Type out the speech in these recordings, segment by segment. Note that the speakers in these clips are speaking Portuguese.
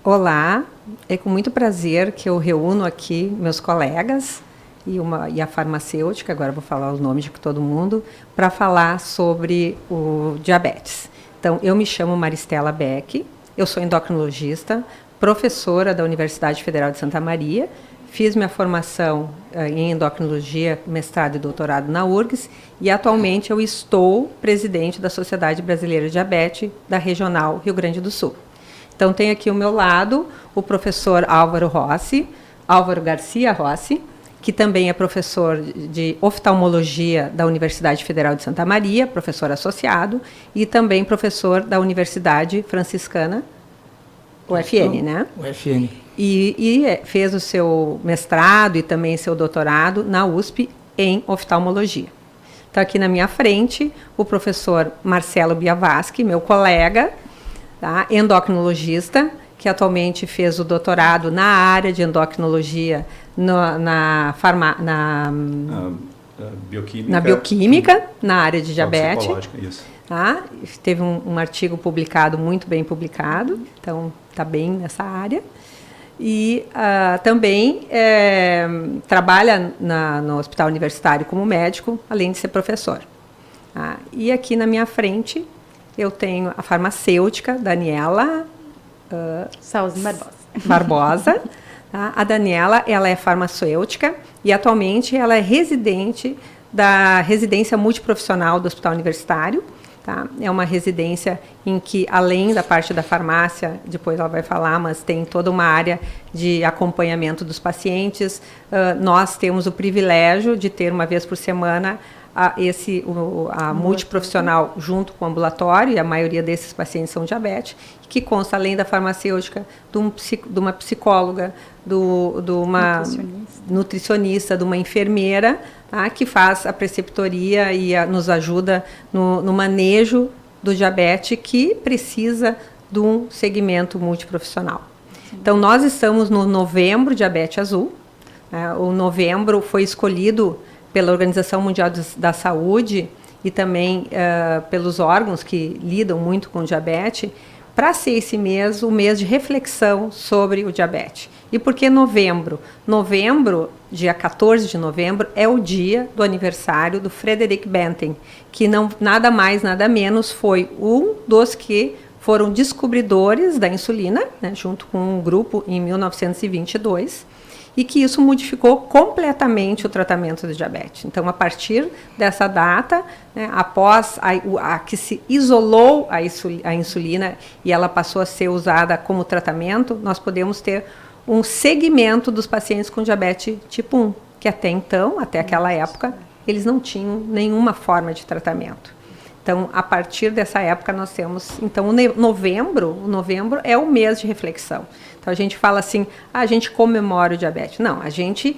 Olá, é com muito prazer que eu reúno aqui meus colegas e a farmacêutica, agora vou falar os nomes de todo mundo, para falar sobre o diabetes. Então, eu me chamo Maristela Beck, eu sou endocrinologista, professora da Universidade Federal de Santa Maria, fiz minha formação em endocrinologia, mestrado e doutorado na URGS, e atualmente eu estou presidente da Sociedade Brasileira de Diabetes da Regional Rio Grande do Sul. Então, tem aqui ao meu lado o professor Álvaro Garcia Rossi, que também é professor de oftalmologia da Universidade Federal de Santa Maria, professor associado, e também professor da Universidade Franciscana, UFN, né? UFN. E fez o seu mestrado e também seu doutorado na USP em oftalmologia. Então, aqui na minha frente, o professor Marcelo Biavaschi, meu colega, tá? Endocrinologista, que atualmente fez o doutorado na área de endocrinologia na bioquímica, na área de diabetes. Isso. Tá? Teve um artigo publicado, muito bem publicado, então está bem nessa área. E também trabalha no Hospital Universitário como médico, além de ser professor. Tá? E aqui na minha frente eu tenho a farmacêutica Daniela Barbosa. Tá? A Daniela, ela é farmacêutica e atualmente ela é residente da residência multiprofissional do Hospital Universitário. Tá? É uma residência em que, além da parte da farmácia, depois ela vai falar, mas tem toda uma área de acompanhamento dos pacientes. Nós temos o privilégio de ter uma vez por semana a multiprofissional junto com o ambulatório, e a maioria desses pacientes são diabetes, que consta, além da farmacêutica, de uma psicóloga, de uma nutricionista, de uma enfermeira, tá, que faz a preceptoria e nos ajuda no manejo do diabetes, que precisa de um segmento multiprofissional. Sim. Então, nós estamos no Novembro Diabetes Azul. O novembro foi escolhido pela Organização Mundial da Saúde e também pelos órgãos que lidam muito com o diabetes, para ser esse mês, o mês de reflexão sobre o diabetes. E por que novembro? Novembro, dia 14 de novembro, é o dia do aniversário do Frederick Banting, que nada mais, nada menos, foi um dos que foram descobridores da insulina, né, junto com um grupo em 1922, e que isso modificou completamente o tratamento do diabetes. Então, a partir dessa data, né, após que se isolou a insulina e ela passou a ser usada como tratamento, nós podemos ter um segmento dos pacientes com diabetes tipo 1, que até então, até aquela época, eles não tinham nenhuma forma de tratamento. Então, a partir dessa época, nós temos... Então, o novembro é o mês de reflexão. Então, a gente fala assim, a gente comemora o diabetes. Não, a gente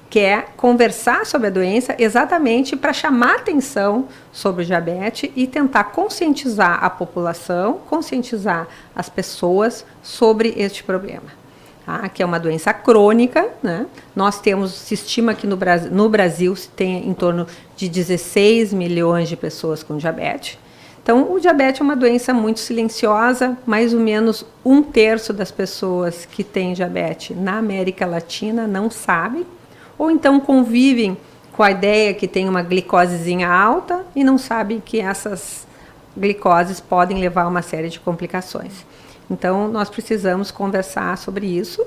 quer conversar sobre a doença exatamente para chamar atenção sobre o diabetes e tentar conscientizar a população, conscientizar as pessoas sobre este problema. Tá? Que é uma doença crônica, né? Se estima que no Brasil se tem em torno de 16 milhões de pessoas com diabetes. Então, o diabetes é uma doença muito silenciosa, mais ou menos 1/3 das pessoas que têm diabetes na América Latina não sabem, ou então convivem com a ideia que tem uma glicosezinha alta e não sabem que essas glicoses podem levar a uma série de complicações. Então, nós precisamos conversar sobre isso.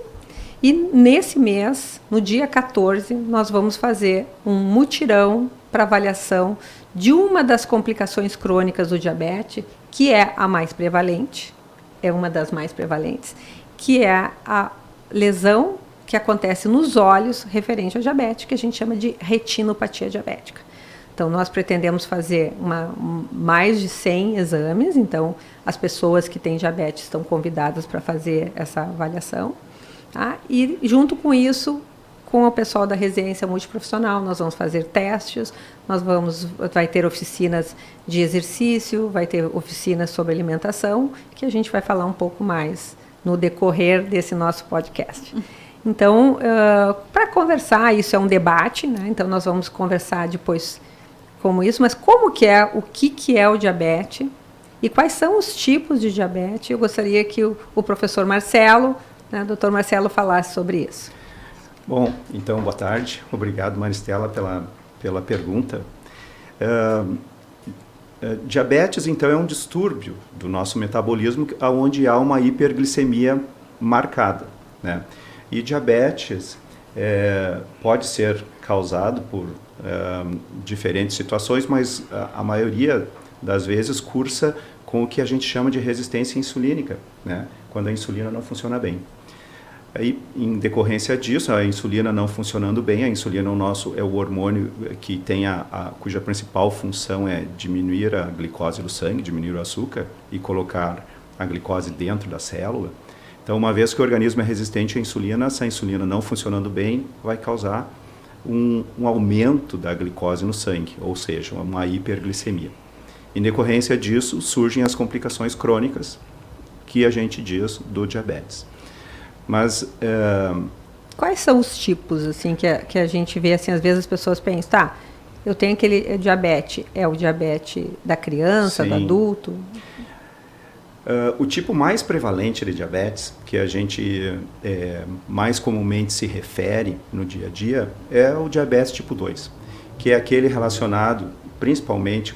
E nesse mês, no dia 14, nós vamos fazer um mutirão para avaliação de uma das complicações crônicas do diabetes, que é a mais prevalente, é uma das mais prevalentes, que é a lesão que acontece nos olhos referente ao diabetes, que a gente chama de retinopatia diabética. Então, nós pretendemos fazer mais de 100 exames. Então, as pessoas que têm diabetes estão convidadas para fazer essa avaliação. Tá? E, junto com isso, com o pessoal da residência multiprofissional, nós vamos fazer testes, vai ter oficinas de exercício, vai ter oficinas sobre alimentação, que a gente vai falar um pouco mais no decorrer desse nosso podcast. Então, para conversar, isso é um debate, né? Então nós vamos conversar depois como isso, mas o que é o diabetes E quais são os tipos de diabetes? Eu gostaria que o professor Marcelo, né, Dr. Marcelo, falasse sobre isso. Bom, então, boa tarde. Obrigado, Maristela, pela pergunta. Diabetes, então, é um distúrbio do nosso metabolismo onde há uma hiperglicemia marcada, né? E diabetes pode ser causado por diferentes situações, mas a maioria das vezes cursa com o que a gente chama de resistência insulínica, né? Quando a insulina não funciona bem. Aí, em decorrência disso, a insulina não funcionando bem, a insulina é o hormônio que tem cuja principal função é diminuir a glicose do sangue, diminuir o açúcar e colocar a glicose dentro da célula. Então, uma vez que o organismo é resistente à insulina, essa insulina não funcionando bem vai causar um aumento da glicose no sangue, ou seja, uma hiperglicemia. Em decorrência disso, surgem as complicações crônicas que a gente diz do diabetes. Mas quais são os tipos assim que a gente vê assim, às vezes as pessoas pensam, tá, eu tenho aquele diabetes, é o diabetes da criança, sim, do adulto? O tipo mais prevalente de diabetes, que a gente mais comumente se refere no dia a dia, é o diabetes tipo 2, que é aquele relacionado principalmente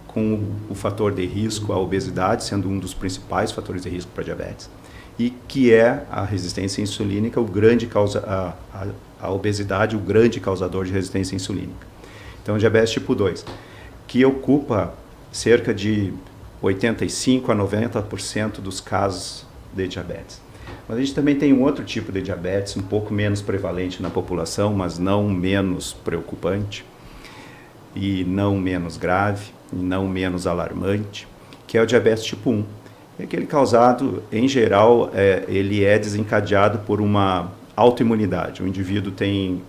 com o fator de risco, a obesidade, sendo um dos principais fatores de risco para diabetes. E que é a resistência insulínica, a obesidade, o grande causador de resistência insulínica. Então, o diabetes tipo 2, que ocupa cerca de 85% a 90% dos casos de diabetes. Mas a gente também tem um outro tipo de diabetes, um pouco menos prevalente na população, mas não menos preocupante, e não menos grave, e não menos alarmante, que é o diabetes tipo 1. É aquele causado, em geral, ele é desencadeado por uma autoimunidade. O indivíduo tem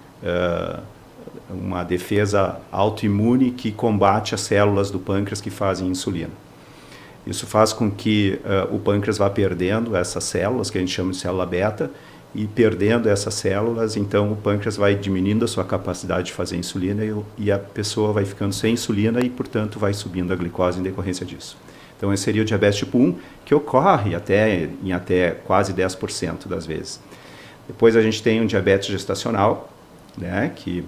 uma defesa autoimune que combate as células do pâncreas que fazem insulina. Isso faz com que o pâncreas vá perdendo essas células, que a gente chama de célula beta, e perdendo essas células, então o pâncreas vai diminuindo a sua capacidade de fazer insulina e a pessoa vai ficando sem insulina e, portanto, vai subindo a glicose em decorrência disso. Então, esse seria o diabetes tipo 1, que ocorre em até quase 10% das vezes. Depois a gente tem um diabetes gestacional, né, que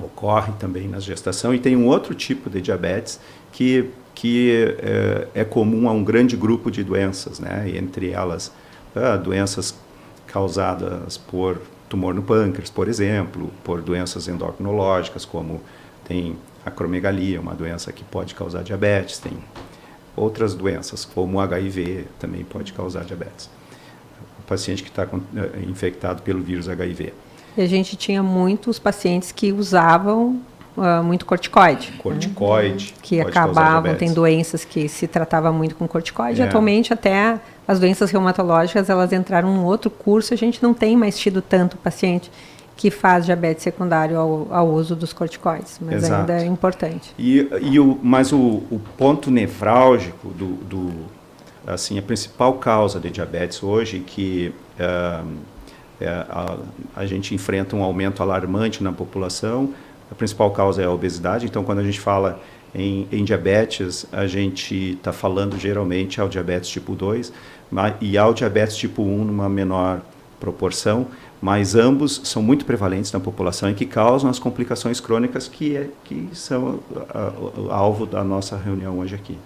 ocorre também na gestação, e tem um outro tipo de diabetes que é comum a um grande grupo de doenças, né, entre elas doenças causadas por tumor no pâncreas, por exemplo, por doenças endocrinológicas, como tem acromegalia, uma doença que pode causar diabetes, tem outras doenças, como o HIV, também pode causar diabetes. O paciente que está infectado pelo vírus HIV. E a gente tinha muitos pacientes que usavam muito corticoide. Corticoide. Né? Que acabavam, tem doenças que se tratava muito com corticoide. Atualmente, até as doenças reumatológicas, elas entraram em outro curso. A gente não tem mais tido tanto paciente que faz diabetes secundário ao uso dos corticoides, mas Exato. ainda é importante. Mas o ponto nevrálgico assim, a principal causa de diabetes hoje, que a gente enfrenta um aumento alarmante na população, a principal causa é a obesidade. Então, quando a gente fala em diabetes, a gente está falando geralmente ao diabetes tipo 2 e ao diabetes tipo 1 numa menor proporção, mas ambos são muito prevalentes na população e que causam as complicações crônicas que são alvo da nossa reunião hoje aqui.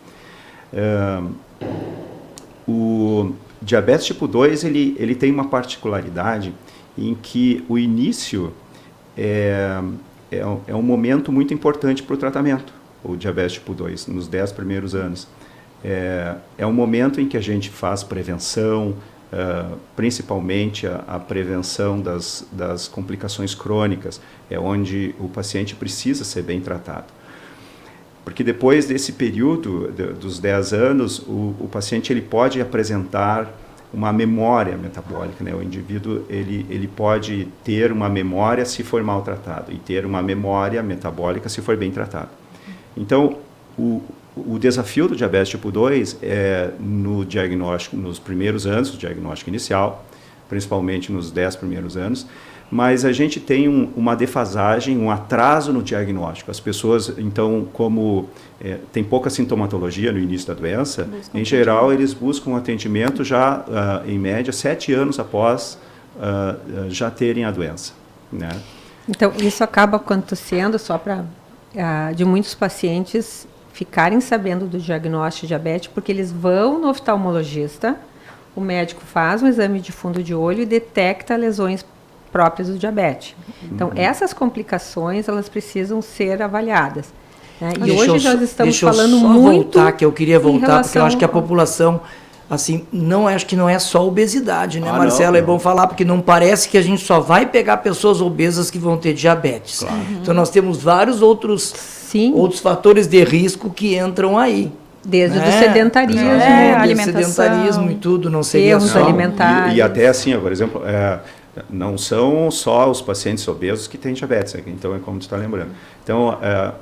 O diabetes tipo 2 ele tem uma particularidade em que o início é um momento muito importante para o tratamento, o diabetes tipo 2, nos 10 primeiros anos. É um momento em que a gente faz prevenção, principalmente a prevenção das complicações crônicas, é onde o paciente precisa ser bem tratado. Porque depois desse período dos 10 anos, o paciente ele pode apresentar uma memória metabólica, né? O indivíduo ele pode ter uma memória se for maltratado e ter uma memória metabólica se for bem tratado. Então, o desafio do diabetes tipo 2 é no diagnóstico, nos primeiros anos, o diagnóstico inicial, principalmente nos 10 primeiros anos, mas a gente tem uma defasagem, um atraso no diagnóstico. As pessoas, então, como tem pouca sintomatologia no início da doença, em geral eles buscam atendimento já, em média, 7 anos após já terem a doença, né? Então, isso acaba acontecendo só para de muitos pacientes ficarem sabendo do diagnóstico de diabetes, porque eles vão no oftalmologista, o médico faz um exame de fundo de olho e detecta lesões próprias do diabetes. Então, essas complicações, elas precisam ser avaliadas, né? E hoje nós estamos falando muito... que eu queria voltar, porque eu acho que a população, assim, acho que não é só obesidade, né, Marcelo? Não. É bom falar, porque não parece que a gente só vai pegar pessoas obesas que vão ter diabetes. Claro. Então, nós temos vários outros fatores de risco que entram aí. Desde o sedentarismo, alimentação, sedentarismo e tudo, não seria erros alimentares. E até assim, por exemplo, não são só os pacientes obesos que têm diabetes, então é como tu está lembrando. Então,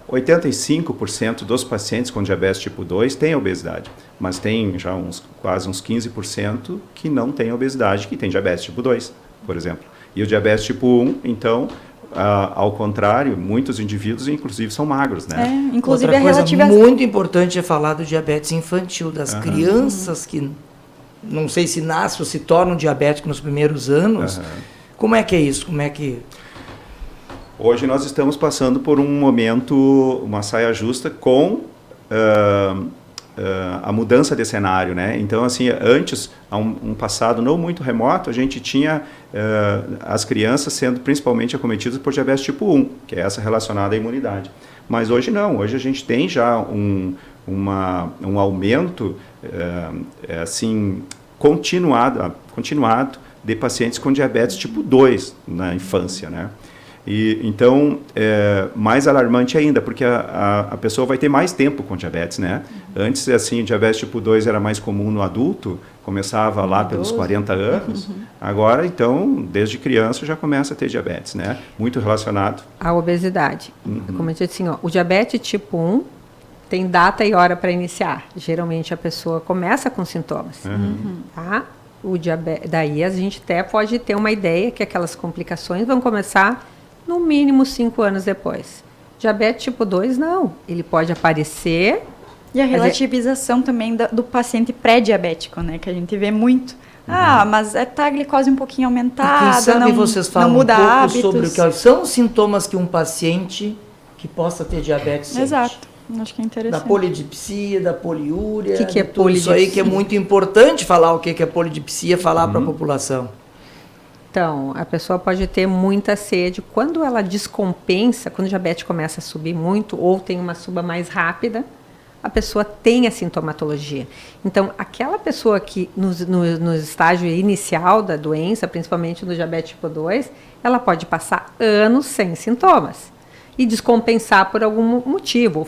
85% dos pacientes com diabetes tipo 2 têm obesidade, mas tem já quase uns 15% que não têm obesidade, que têm diabetes tipo 2, por exemplo. E o diabetes tipo 1, então, ao contrário, muitos indivíduos, inclusive, são magros, né? Inclusive, outra coisa muito importante é falar do diabetes infantil, das crianças que... Não sei se nasce ou se tornam diabéticos nos primeiros anos. Como é que é isso? Como é que... Hoje nós estamos passando por um momento, uma saia justa com a mudança de cenário, né? Então, assim, antes, há um passado não muito remoto, a gente tinha as crianças sendo principalmente acometidas por diabetes tipo 1, que é essa relacionada à imunidade. Mas hoje não, hoje a gente tem já um aumento assim, continuado de pacientes com diabetes tipo 2 na infância, né? E, então, mais alarmante ainda, porque a pessoa vai ter mais tempo com diabetes, né? Antes, assim, o diabetes tipo 2 era mais comum no adulto, começava lá pelos 40 anos. Agora, então, desde criança já começa a ter diabetes, né? Muito relacionado à obesidade. Como eu disse, assim, o diabetes tipo 1 tem data e hora para iniciar. Geralmente a pessoa começa com sintomas. Tá? Daí a gente até pode ter uma ideia que aquelas complicações vão começar no mínimo 5 anos depois. Diabetes tipo 2, não. Ele pode aparecer... E a relativização também do paciente pré-diabético, né? Que a gente vê muito. Mas tá a glicose um pouquinho aumentada, quem sabe vocês falam não muda um pouco hábitos. sobre quais são os sintomas que um paciente que possa ter diabetes sente. Exato. Acho que é interessante. Da polidipsia, da poliúria, que é tudo isso aí que é muito importante falar o que é polidipsia, falar para a população. Então, a pessoa pode ter muita sede. Quando ela descompensa, quando o diabetes começa a subir muito, ou tem uma suba mais rápida, a pessoa tem a sintomatologia. Então, aquela pessoa que no estágio inicial da doença, principalmente no diabetes tipo 2, ela pode passar anos sem sintomas e descompensar por algum motivo,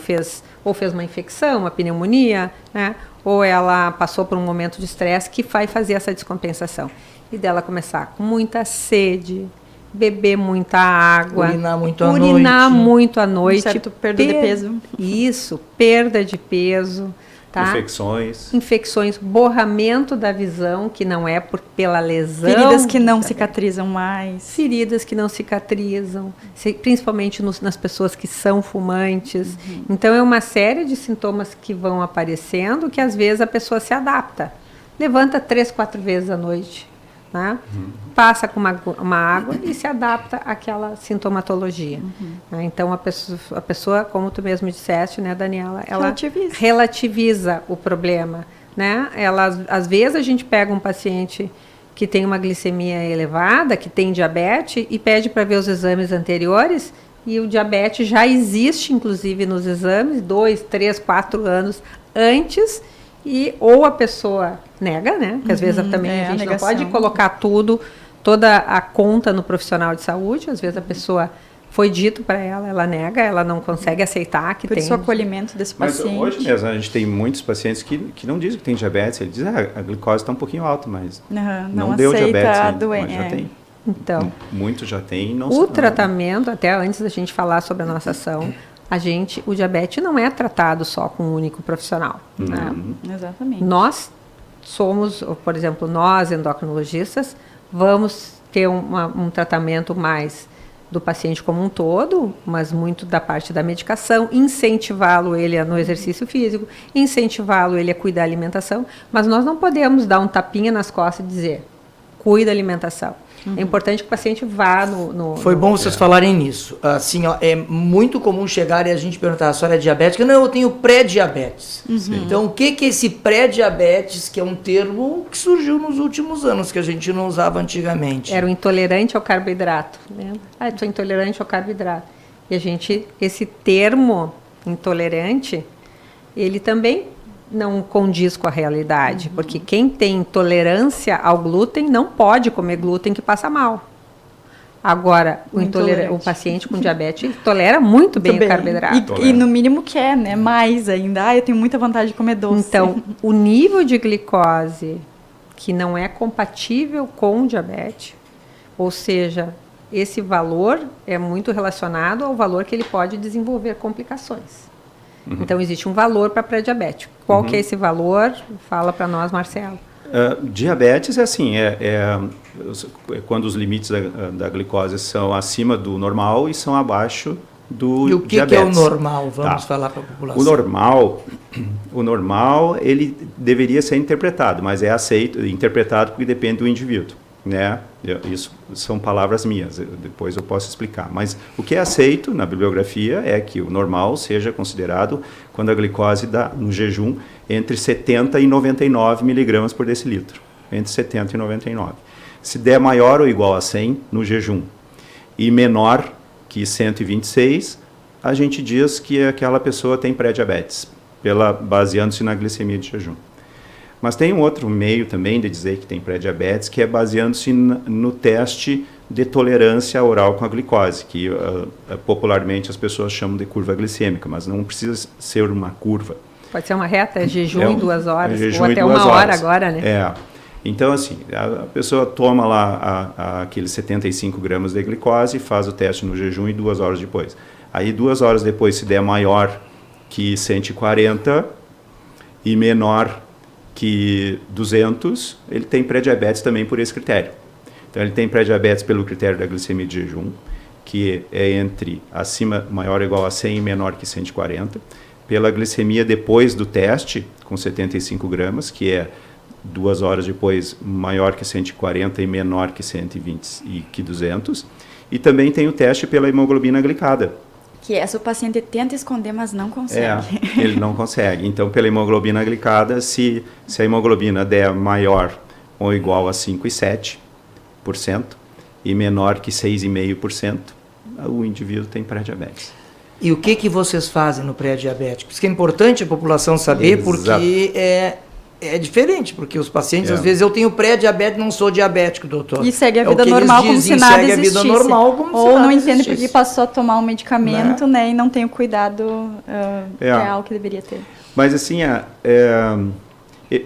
ou fez uma infecção, uma pneumonia, né? Ou ela passou por um momento de estresse que vai fazer essa descompensação. E dela começar com muita sede, beber muita água, urinar muito à noite. Um certo perda de peso. Isso, perda de peso. Tá? Infecções, borramento da visão, que não é pela lesão. Feridas que não cicatrizam mais. Feridas que não cicatrizam, principalmente nas pessoas que são fumantes. Então, é uma série de sintomas que vão aparecendo que, às vezes, a pessoa se adapta. Levanta 3, 4 vezes à noite. Né? Passa com uma água e se adapta àquela sintomatologia. Né? Então, a pessoa, como tu mesmo disseste, né, Daniela, ela relativiza o problema. Né? Às vezes, a gente pega um paciente que tem uma glicemia elevada, que tem diabetes, e pede para ver os exames anteriores, e o diabetes já existe, inclusive, nos exames, 2, 3, 4 anos antes. Ou a pessoa nega, né? Porque às vezes também a gente não pode colocar toda a conta no profissional de saúde. Às vezes a pessoa foi dito para ela nega, ela não consegue aceitar que tem. Por isso o acolhimento desse paciente. Mas hoje mesmo a gente tem muitos pacientes que não dizem que tem diabetes, eles dizem a glicose está um pouquinho alta, mas não deu diabetes, mas já tem. Então, muitos já tem. O tratamento, até antes da gente falar sobre a nossa ação, o diabetes não é tratado só com um único profissional. Né? Exatamente. Nós somos, por exemplo, nós endocrinologistas, vamos ter um tratamento mais do paciente como um todo, mas muito da parte da medicação, incentivá-lo ele no exercício físico, incentivá-lo ele a cuidar da alimentação, mas nós não podemos dar um tapinha nas costas e dizer, cuida da alimentação. É importante que o paciente vá Foi bom vocês falarem nisso. Assim, ó, é muito comum chegar e a gente perguntar, a senhora é diabética? Não, eu tenho pré-diabetes. Então, o que é esse pré-diabetes, que é um termo que surgiu nos últimos anos, que a gente não usava antigamente? Era o intolerante ao carboidrato. Lembra? Eu sou intolerante ao carboidrato. E esse termo intolerante, ele também não condiz com a realidade, porque quem tem intolerância ao glúten não pode comer glúten que passa mal. Agora, o paciente com diabetes ele tolera muito bem o carboidrato. E no mínimo quer, né? Mais ainda. Eu tenho muita vontade de comer doce. Então, o nível de glicose que não é compatível com o diabetes, ou seja, esse valor é muito relacionado ao valor que ele pode desenvolver complicações. Então, existe um valor para pré-diabético. Qual que é esse valor? Fala para nós, Marcelo. Diabetes é assim, quando os limites da glicose são acima do normal e são abaixo do diabetes. E o que é o normal? Vamos falar para a população. O normal, ele deveria ser interpretado, mas é interpretado porque depende do indivíduo. Né? Isso são palavras minhas, depois eu posso explicar. Mas o que é aceito na bibliografia é que o normal seja considerado quando a glicose dá, no jejum, entre 70 e 99 miligramas por decilitro. Entre 70 e 99. Se der maior ou igual a 100 no jejum e menor que 126, a gente diz que aquela pessoa tem pré-diabetes, baseando-se na glicemia de jejum. Mas tem um outro meio também de dizer que tem pré-diabetes, que é baseando-se no teste de tolerância oral com a glicose, que popularmente as pessoas chamam de curva glicêmica, mas não precisa ser uma curva. Pode ser uma reta, jejum em 2 horas, ou até 1 hora agora, né? Então, assim, a pessoa toma lá aqueles 75 gramas de glicose, faz o teste no jejum e 2 horas depois. Aí 2 horas depois, se der maior que 140 e menor que 200, ele tem pré-diabetes também por esse critério. Então, ele tem pré-diabetes pelo critério da glicemia de jejum, que é entre maior ou igual a 100 e menor que 140. Pela glicemia depois do teste, com 75 gramas, que é 2 horas depois maior que 140 e menor que 120 e que 200. E também tem o teste pela hemoglobina glicada. Que essa o paciente tenta esconder, mas não consegue. Ele não consegue. Então, pela hemoglobina glicada, se a hemoglobina der maior ou igual a 5,7% e menor que 6,5%, o indivíduo tem pré-diabetes. E o que vocês fazem no pré-diabético? Isso que é importante a população saber, porque é diferente, porque os pacientes, às vezes, eu tenho pré-diabetes, não sou diabético, doutor. E segue a vida normal como se nada existisse. A vida normal como ou não entende porque passou a tomar um medicamento, né, e não tem o cuidado real que deveria ter. Mas, assim,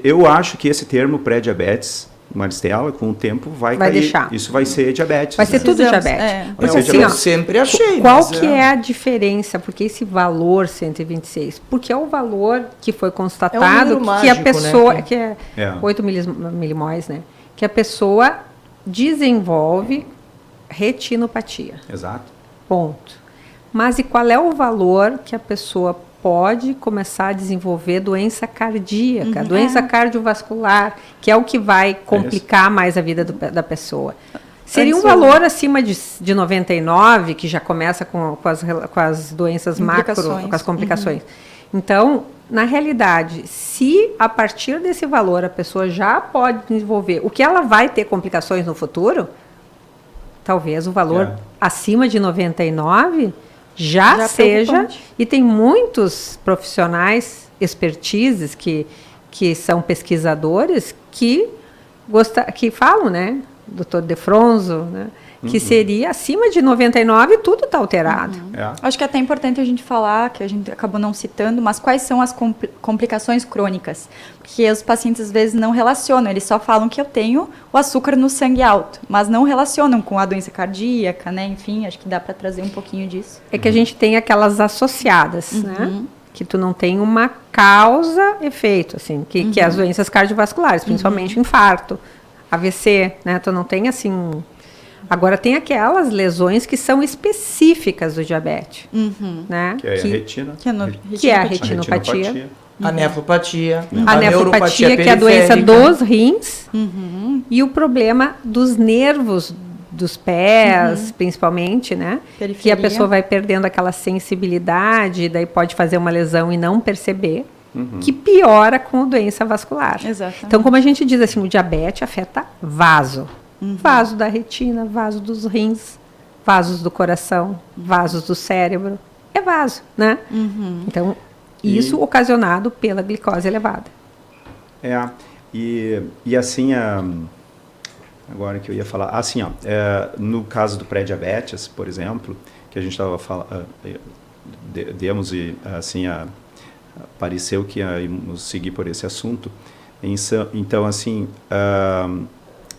eu acho que esse termo pré-diabetes, Maristela, com o tempo vai cair. Deixar. Isso vai ser diabetes. Vai ser tudo diabetes. Porque, assim, eu sempre achei. Qual que é a diferença? Porque esse valor 126? Porque é o valor que foi constatado que a pessoa, né? Que é 8 milimóis, né? Que a pessoa desenvolve retinopatia. Exato. Ponto. Mas e qual é o valor que a pessoa pode começar a desenvolver doença cardíaca, doença cardiovascular, que é o que vai complicar mais a vida da pessoa. Seria um valor acima de 99, que já começa com as doenças macro, com as complicações. Então, na realidade, se a partir desse valor a pessoa já pode desenvolver o que ela vai ter complicações no futuro, talvez o valor acima de 99 já seja, e tem muitos profissionais, expertises, que são pesquisadores, que falam, né, Dr. Defronzo, né, que seria acima de 99 tudo está alterado. Acho que é até importante a gente falar, que a gente acabou não citando, mas quais são as complicações crônicas? Porque os pacientes às vezes não relacionam, eles só falam que eu tenho o açúcar no sangue alto, mas não relacionam com a doença cardíaca, né? Enfim, acho que dá para trazer um pouquinho disso. É que a gente tem aquelas associadas, né? Que tu não tem uma causa-efeito, assim, que é as doenças cardiovasculares, principalmente infarto, AVC, né? Tu não tem assim Agora, tem aquelas lesões que são específicas do diabetes, né? Que é a retina. Que é a retinopatia. A nefropatia. A nefropatia, que é a doença dos rins. E o problema dos nervos dos pés, principalmente, né? Periferia. Que a pessoa vai perdendo aquela sensibilidade, daí pode fazer uma lesão e não perceber, que piora com a doença vascular. Exatamente. Então, como a gente diz assim, o diabetes afeta vaso. Vaso da retina, vaso dos rins, vasos do coração, vasos do cérebro. É vaso, né? Então, isso ocasionado pela glicose elevada. E assim, agora que eu ia falar, assim, ó, no caso do pré-diabetes, por exemplo, que a gente estava falando, demos e assim, pareceu que íamos seguir por esse assunto. Então, assim,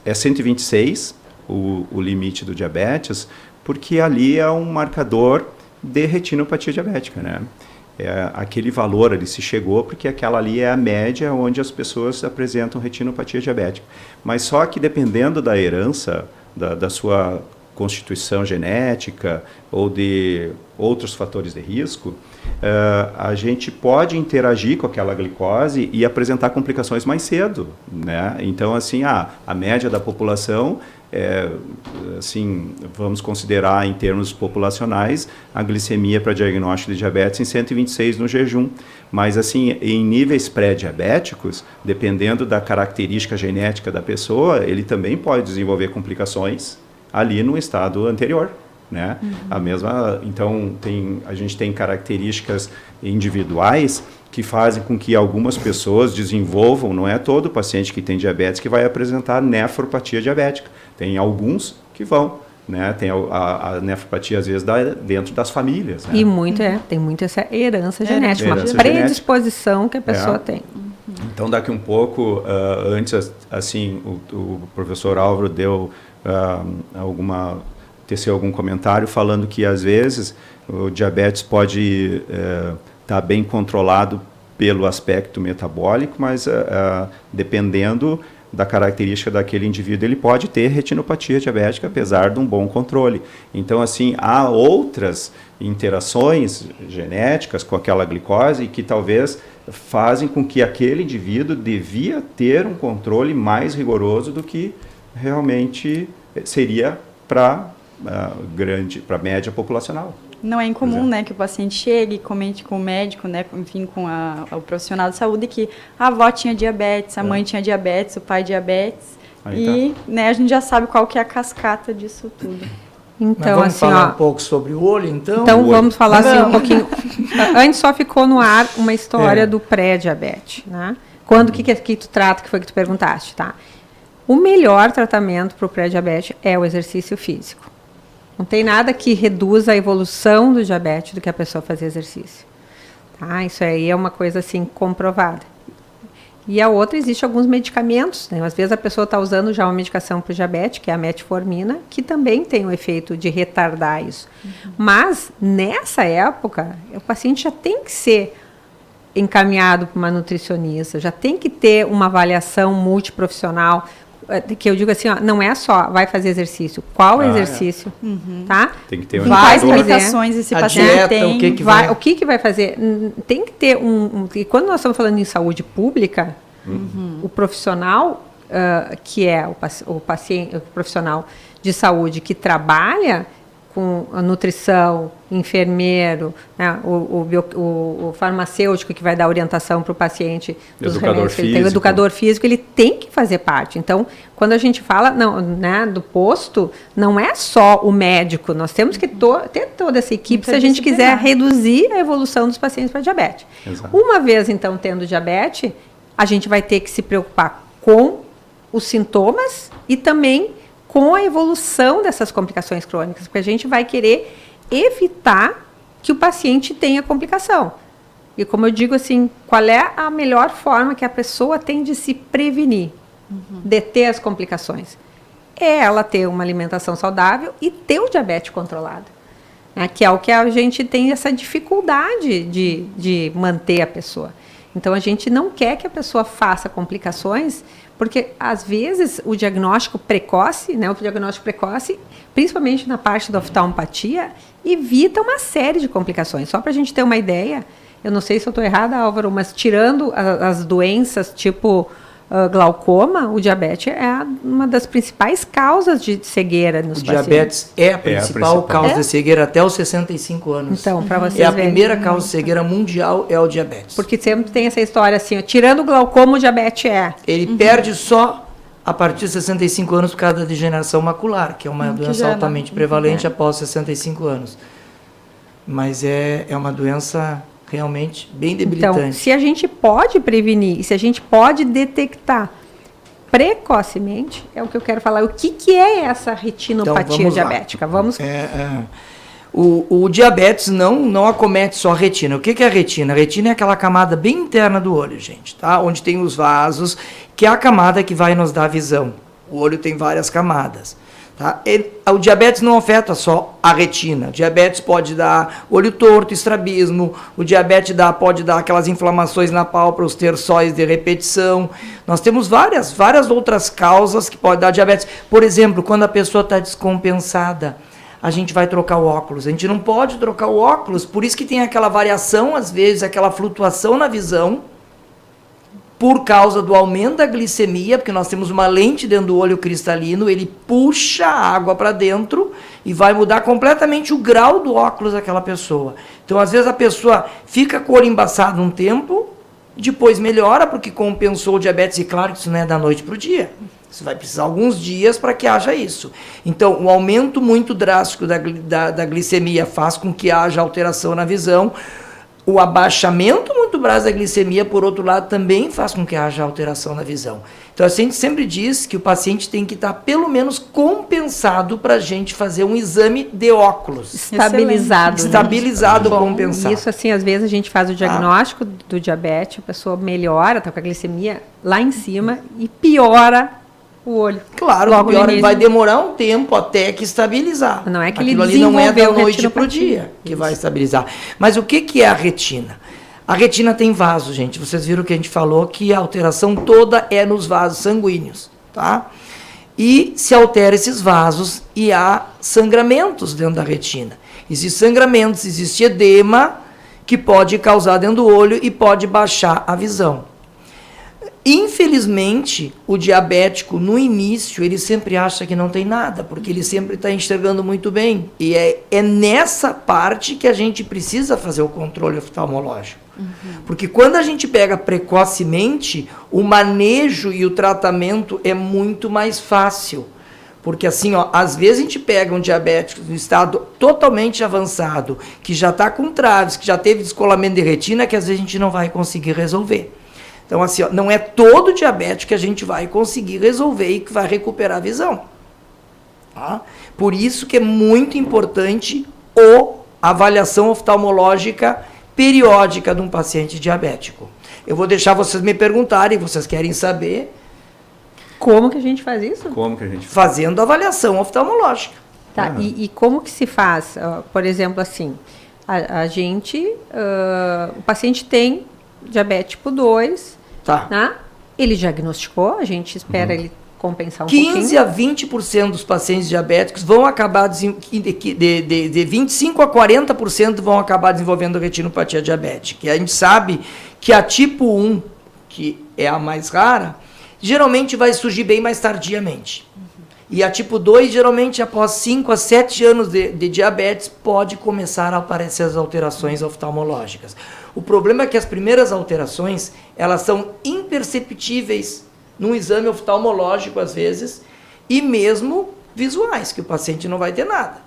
é 126 o limite do diabetes, porque ali é um marcador de retinopatia diabética, né? Aquele valor ali se chegou porque aquela ali é a média onde as pessoas apresentam retinopatia diabética. Mas só que dependendo da herança, da sua constituição genética ou de outros fatores de risco, a gente pode interagir com aquela glicose e apresentar complicações mais cedo, né? Então, assim, a média da população, assim, vamos considerar em termos populacionais a glicemia para diagnóstico de diabetes em 126 no jejum. Mas, assim, em níveis pré-diabéticos, dependendo da característica genética da pessoa, ele também pode desenvolver complicações ali no estado anterior, né? Então, a gente tem características individuais que fazem com que algumas pessoas desenvolvam, não é todo paciente que tem diabetes que vai apresentar nefropatia diabética. Tem alguns que vão, né? Tem a nefropatia, às vezes, dentro das famílias. Né? E tem muito essa herança genética, uma predisposição que a pessoa tem. Então, daqui um pouco, antes, assim, o professor Álvaro teceu algum comentário falando que, às vezes, o diabetes pode estar bem controlado pelo aspecto metabólico, mas dependendo da característica daquele indivíduo, ele pode ter retinopatia diabética, apesar de um bom controle. Então, assim, há outras interações genéticas com aquela glicose que talvez fazem com que aquele indivíduo devia ter um controle mais rigoroso do que realmente seria para a média populacional. Não é incomum, né, que o paciente chegue e comente com o médico, né, enfim, com o profissional de saúde, que a avó tinha diabetes, a mãe tinha diabetes, o pai diabetes, né, a gente já sabe qual que é a cascata disso tudo. Então, vamos assim, falar um pouco sobre o olho, então? Então, vamos falar assim um pouquinho. Antes só ficou no ar uma história do pré-diabetes, né? Quando que tu trata, que foi que tu perguntaste, tá? O melhor tratamento para o pré-diabetes é o exercício físico. Não tem nada que reduza a evolução do diabetes do que a pessoa fazer exercício. Tá? Isso aí é uma coisa assim comprovada. E a outra, existe alguns medicamentos, né? Às vezes a pessoa está usando já uma medicação para o diabetes, que é a metformina, que também tem o efeito de retardar isso. Mas, nessa época, o paciente já tem que ser encaminhado para uma nutricionista, já tem que ter uma avaliação multiprofissional, que eu digo assim, ó, não é só vai fazer exercício, qual exercício, tá? Tem que ter quais limitações esse paciente tem, o que vai fazer, tem que ter e quando nós estamos falando em saúde pública, o profissional que é o paciente, o profissional de saúde que trabalha com a nutrição, enfermeiro, né, o farmacêutico que vai dar orientação para o paciente, dos remédios que ele tem, o educador físico, ele tem que fazer parte. Então, quando a gente fala né, do posto, não é só o médico, nós temos que ter toda essa equipe se a gente quiser reduzir a evolução dos pacientes para diabetes. Exato. Uma vez, então, tendo diabetes, a gente vai ter que se preocupar com os sintomas e também com a evolução dessas complicações crônicas, porque a gente vai querer evitar que o paciente tenha complicação. E como eu digo assim, qual é a melhor forma que a pessoa tem de se prevenir, de ter as complicações? É ela ter uma alimentação saudável e ter o diabetes controlado, né? Que é o que a gente tem essa dificuldade de manter a pessoa. Então, a gente não quer que a pessoa faça complicações, porque, às vezes, o diagnóstico precoce principalmente na parte da oftalmopatia, evita uma série de complicações. Só para a gente ter uma ideia, eu não sei se eu estou errada, Álvaro, mas tirando as doenças tipo glaucoma, o diabetes é uma das principais causas de cegueira nos pacientes. O diabetes é a principal causa de cegueira até os 65 anos. Então, para vocês verem. A primeira causa de cegueira mundial é o diabetes. Porque sempre tem essa história assim, tirando o glaucoma, o diabetes Ele perde só a partir de 65 anos por causa da degeneração macular, que é uma doença altamente prevalente após 65 anos. Mas é uma doença realmente bem debilitante. Então, se a gente pode prevenir, se a gente pode detectar precocemente, é o que eu quero falar. O que é essa retinopatia diabética? Vamos... O diabetes não acomete só a retina. O que é a retina? A retina é aquela camada bem interna do olho, gente, tá? Onde tem os vasos, que é a camada que vai nos dar visão. O olho tem várias camadas. Tá? O diabetes não afeta só a retina. O diabetes pode dar olho torto, estrabismo. O diabetes pode dar aquelas inflamações na pálpebra, os terçóis de repetição. Nós temos várias outras causas que podem dar diabetes. Por exemplo, quando a pessoa está descompensada, a gente vai trocar o óculos. A gente não pode trocar o óculos, por isso que tem aquela variação, às vezes, aquela flutuação na visão, por causa do aumento da glicemia, porque nós temos uma lente dentro do olho cristalino, ele puxa a água para dentro e vai mudar completamente o grau do óculos daquela pessoa. Então, às vezes, a pessoa fica com o olho embaçado um tempo, depois melhora, porque compensou o diabetes, e claro que isso não é da noite para o dia. Você vai precisar alguns dias para que haja isso. Então, um aumento muito drástico da glicemia faz com que haja alteração na visão. O abaixamento muito drástico da glicemia, por outro lado, também faz com que haja alteração na visão. Então, a gente sempre diz que o paciente tem que estar, pelo menos, compensado para a gente fazer um exame de óculos. Estabilizado. Estabilizado, compensado. Isso, assim, às vezes a gente faz o diagnóstico do diabetes, a pessoa melhora, está com a glicemia lá em cima e piora o olho. Claro, vai demorar um tempo até que estabilizar. Não é que aquilo ali não é da noite para o dia que vai estabilizar. Mas o que é a retina? A retina tem vasos, gente. Vocês viram que a gente falou que a alteração toda é nos vasos sanguíneos, tá? E se altera esses vasos e há sangramentos dentro da retina. Existem sangramentos, existe edema que pode causar dentro do olho e pode baixar a visão. Infelizmente, o diabético, no início, ele sempre acha que não tem nada, porque ele sempre está enxergando muito bem. E é nessa parte que a gente precisa fazer o controle oftalmológico. Porque quando a gente pega precocemente, o manejo e o tratamento é muito mais fácil. Porque assim, às vezes a gente pega um diabético no estado totalmente avançado, que já está com traves, que já teve descolamento de retina, que às vezes a gente não vai conseguir resolver. Então, assim, não é todo diabético que a gente vai conseguir resolver e que vai recuperar a visão. Tá? Por isso que é muito importante a avaliação oftalmológica periódica de um paciente diabético. Eu vou deixar vocês me perguntarem, vocês querem saber... Como que a gente faz isso? Fazendo avaliação oftalmológica. Tá, e como que se faz? Por exemplo, assim, a gente... o paciente tem diabetes tipo 2, né? Ele diagnosticou, a gente espera ele compensar um pouquinho. 15 a 20% dos pacientes diabéticos vão acabar, de 25 a 40% vão acabar desenvolvendo retinopatia diabética. E a gente sabe que a tipo 1, que é a mais rara, geralmente vai surgir bem mais tardiamente. E a tipo 2, geralmente após 5 a 7 anos de diabetes, pode começar a aparecer as alterações oftalmológicas. O problema é que as primeiras alterações, elas são imperceptíveis num exame oftalmológico, às vezes, e mesmo visuais, que o paciente não vai ter nada.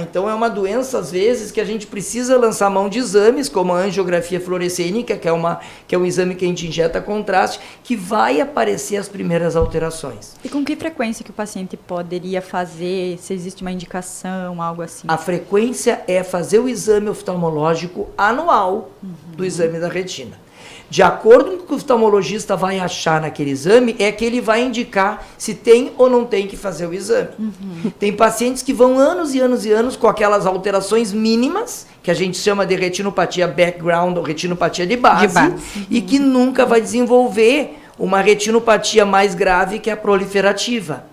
Então, é uma doença, às vezes, que a gente precisa lançar mão de exames, como a angiografia fluorescênica, que é um exame que a gente injeta contraste, que vai aparecer as primeiras alterações. E com que frequência que o paciente poderia fazer, se existe uma indicação, algo assim? A frequência é fazer o exame oftalmológico anual do exame da retina. De acordo com o que o oftalmologista vai achar naquele exame, é que ele vai indicar se tem ou não tem que fazer o exame. Tem pacientes que vão anos e anos e anos com aquelas alterações mínimas, que a gente chama de retinopatia background ou retinopatia de base. E que nunca vai desenvolver uma retinopatia mais grave, que é a proliferativa.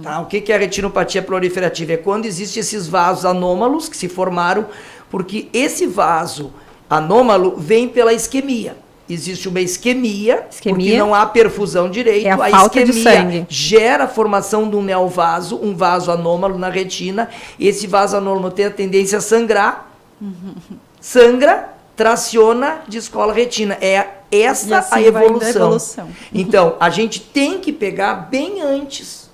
Tá? O que é a retinopatia proliferativa? É quando existem esses vasos anômalos que se formaram, porque esse vaso anômalo vem pela isquemia. Existe uma isquemia, porque não há perfusão direito. É a falta de sangue. Gera a formação de um neovaso, um vaso anômalo na retina. Esse vaso anômalo tem a tendência a sangrar. Sangra, traciona, descola a retina. É essa assim a evolução. Então, a gente tem que pegar bem antes,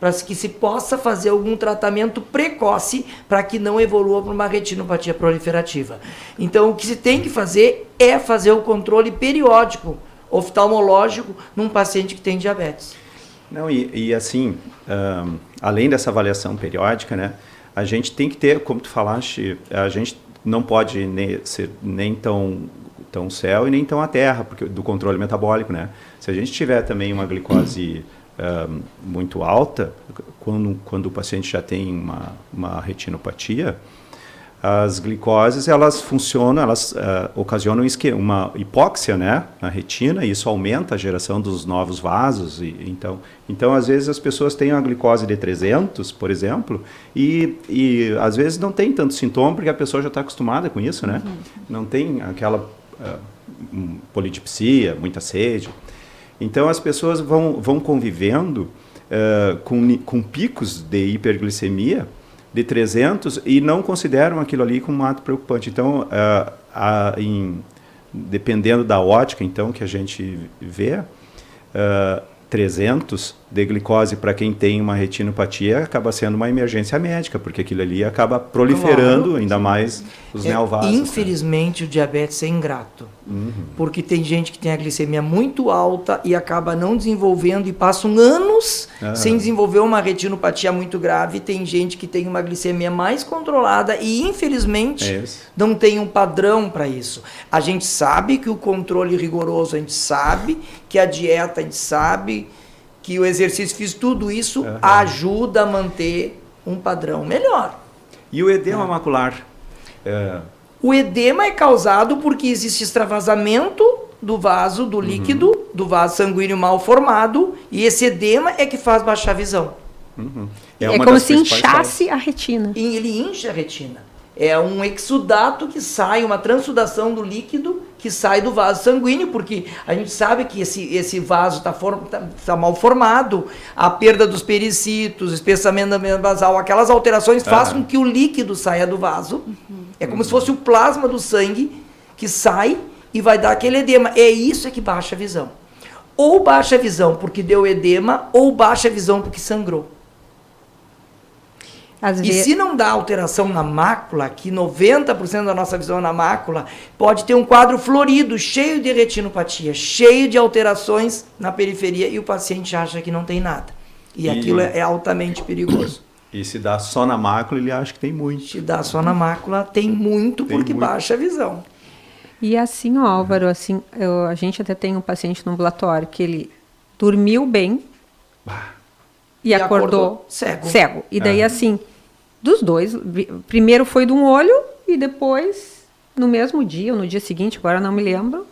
para que se possa fazer algum tratamento precoce para que não evolua para uma retinopatia proliferativa. Então, o que se tem que fazer é fazer o controle periódico oftalmológico num paciente que tem diabetes. Não, e assim, além dessa avaliação periódica, né, a gente tem que ter, como tu falaste, a gente não pode ser nem tão céu e nem tão a terra, porque do controle metabólico, né? Se a gente tiver também uma glicose muito alta, quando o paciente já tem uma retinopatia, as glicoses, elas funcionam, elas ocasionam uma hipóxia, né, na retina, e isso aumenta a geração dos novos vasos. Então, às vezes, as pessoas têm uma glicose de 300, por exemplo, e às vezes não tem tanto sintoma, porque a pessoa já está acostumada com isso, né? Não tem aquela polidipsia, muita sede. Então, as pessoas vão convivendo com picos de hiperglicemia de 300 e não consideram aquilo ali como um ato preocupante. Então, dependendo da ótica, então, que a gente vê, 300 de glicose para quem tem uma retinopatia acaba sendo uma emergência médica, porque aquilo ali acaba proliferando ainda mais os neovasos. Infelizmente, o diabetes é ingrato, porque tem gente que tem a glicemia muito alta e acaba não desenvolvendo e passam anos sem desenvolver uma retinopatia muito grave. Tem gente que tem uma glicemia mais controlada e, infelizmente, não tem um padrão para isso. A gente sabe que o controle rigoroso, a gente sabe que a dieta, a gente sabe que o exercício físico, tudo isso ajuda a manter um padrão melhor. E o edema macular? O edema é causado porque existe extravasamento do vaso, do líquido, do vaso sanguíneo mal formado, e esse edema é que faz baixar a visão. É como se inchasse a retina. E ele incha a retina. É um exudato que sai, uma transsudação do líquido que sai do vaso sanguíneo, porque a gente sabe que esse vaso tá mal formado, a perda dos pericitos, espessamento da membrana basal, aquelas alterações fazem com que o líquido saia do vaso. É como se fosse o plasma do sangue que sai e vai dar aquele edema. É isso que baixa a visão. Ou baixa a visão porque deu edema, ou baixa a visão porque sangrou. Se não dá alteração na mácula, que 90% da nossa visão é na mácula, pode ter um quadro florido, cheio de retinopatia, cheio de alterações na periferia, e o paciente acha que não tem nada. E aquilo é altamente perigoso. E se dá só na mácula, ele acha que tem muito. Se dá só na mácula, tem muito, porque baixa a visão. E assim, ó, Álvaro, assim, a gente até tem um paciente no ambulatório que ele dormiu bem e acordou cego. E daí, assim, dos dois, primeiro foi de um olho e depois, no mesmo dia ou no dia seguinte, agora não me lembro,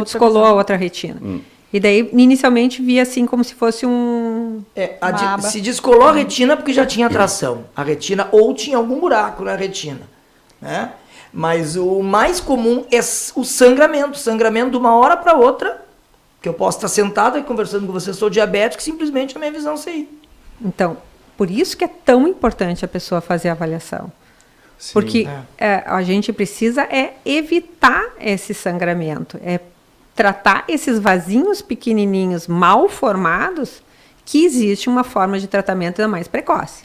descolou a outra retina. E daí, inicialmente, via assim como se fosse se descolou a retina porque já tinha tração. A retina, ou tinha algum buraco na retina, né? Mas o mais comum é o sangramento. Sangramento de uma hora para outra, que eu posso estar sentado e conversando com você, sou diabético, simplesmente a minha visão sair. Então, por isso que é tão importante a pessoa fazer a avaliação. Sim, porque a gente precisa evitar esse sangramento, tratar esses vasinhos pequenininhos mal formados, que existe uma forma de tratamento ainda mais precoce.